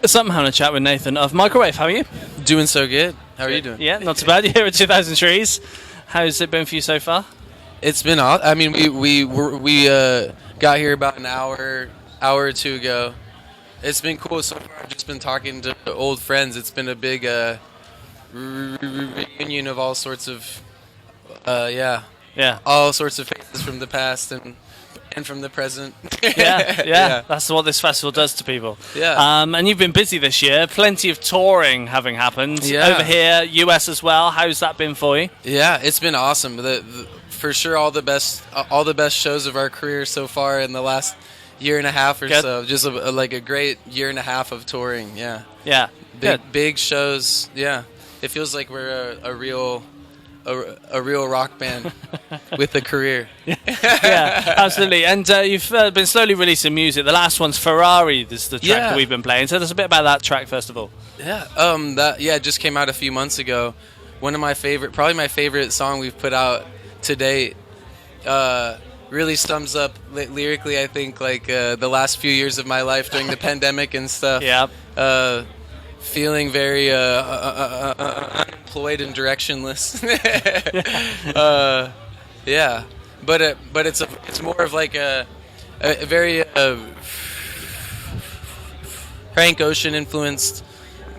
Something having a chat with Nathan of Microwave. How are you? Doing so good. How are you doing? Yeah, not too bad. You're here at 2000 Trees. How's it been for you so far? It's been all. I mean, we got here about an hour or two ago. It's been cool so far. I've just been talking to old friends. It's been a big reunion of all sorts of Yeah. all sorts of faces from the past and from the present. Yeah. That's what this festival does to people. Yeah. And you've been busy this year. Plenty of touring having happened. Yeah. Over here, US as well. How's that been for you? Yeah, it's been awesome. For sure, all the best shows of our career so far in the last year and a half or Good. so. Just like a great year and a half of touring. Yeah, Yeah. Good. big shows. Yeah, it feels like we're a real rock band with a career. Yeah, absolutely. And you've been slowly releasing music. The last one's Ferrari. This is the track that we've been playing. So tell us a bit about that track, first of all. Yeah, it just came out a few months ago. One of my probably my favorite song we've put out to date. Really sums up lyrically, I think, like the last few years of my life during the pandemic and stuff. Yeah. Feeling very unemployed and directionless. Yeah, but it's more of like a very Frank Ocean influenced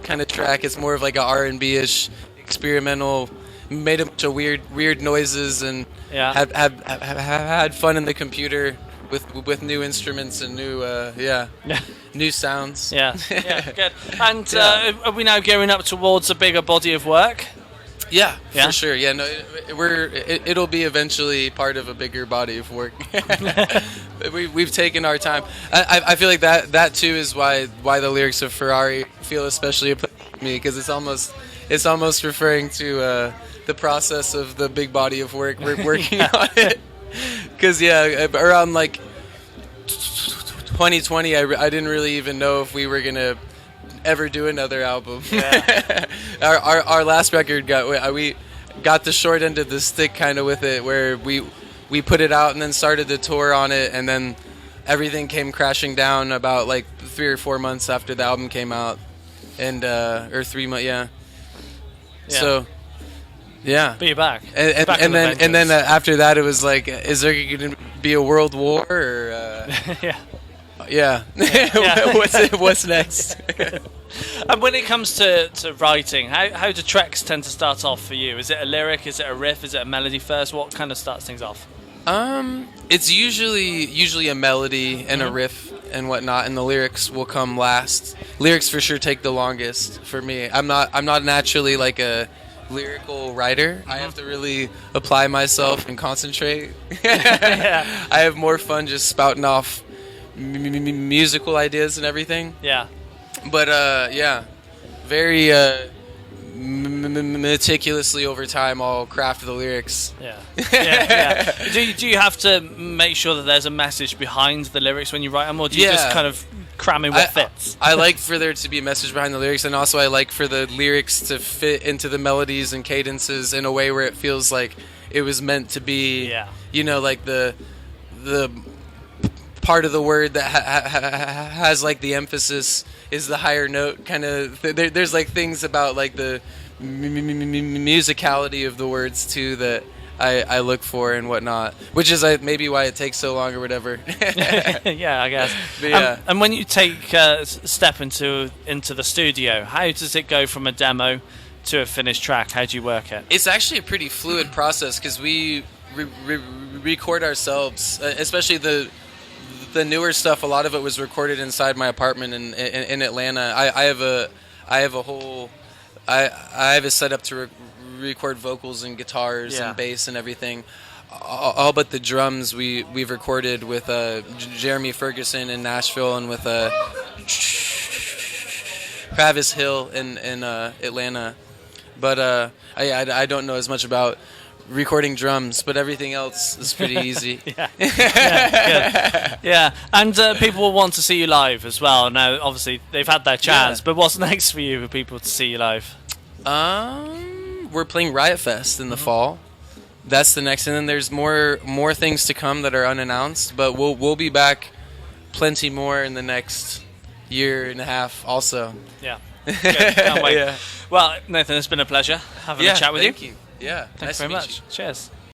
kind of track. It's more of like a R&B ish experimental. Made a bunch of weird noises and had fun in the computer with new instruments and new sounds. Yeah, good. And are we now gearing up towards a bigger body of work? Yeah, Yeah? for sure. Yeah, no, it'll be eventually part of a bigger body of work. We've taken our time. I feel like that too is why the lyrics of Ferrari feel especially applicable to me, because it's almost referring to the process of the big body of work we're working on it. Because around like 2020, I didn't really even know if we were gonna ever do another album. Yeah. our last record we got the short end of the stick kind of with it, where we put it out and then started the tour on it, and then everything came crashing down about like 3 or 4 months after the album came out, and or 3 months, yeah. So. Yeah, but you're back. And then after that, it was like, is there going to be a world war? Or, yeah. What's next? And when it comes to writing, how do tracks tend to start off for you? Is it a lyric? Is it a riff? Is it a melody first? What kind of starts things off? It's usually a melody and a riff and whatnot, and the lyrics will come last. Lyrics for sure take the longest for me. I'm not naturally like a lyrical writer. I have to really apply myself and concentrate. I have more fun just spouting off musical ideas and everything. Yeah. But very meticulously over time I'll craft the lyrics. Yeah. Do you have to make sure that there's a message behind the lyrics when you write them, or do you just kind of cram in what fits? I like for there to be a message behind the lyrics, and also I like for the lyrics to fit into the melodies and cadences in a way where it feels like it was meant to be. Yeah. You know, like the part of the word that has like the emphasis is the higher note kind of. There's like things about like the musicality of the words too that I look for and whatnot, which is maybe why it takes so long or whatever. Yeah, I guess. Yeah. And when you take a step into the studio, how does it go from a demo to a finished track? How do you work it? It's actually a pretty fluid process, because we record ourselves, especially the newer stuff. A lot of it was recorded inside my apartment in Atlanta. I have a setup to record vocals and guitars and bass and everything. All but the drums we've recorded with Jeremy Ferguson in Nashville and with Travis Hill in Atlanta. But I don't know as much about recording drums, but everything else is pretty easy. Yeah. And people will want to see you live as well. Now, obviously, they've had their chance, but what's next for you for people to see you live? We're playing Riot Fest in the fall. That's the next, and then there's more things to come that are unannounced. But we'll be back plenty more in the next year and a half also. Yeah. Good. Can't wait. Yeah. Well, Nathan, it's been a pleasure having a chat with you. Thank you. Yeah. Thanks very much. Cheers.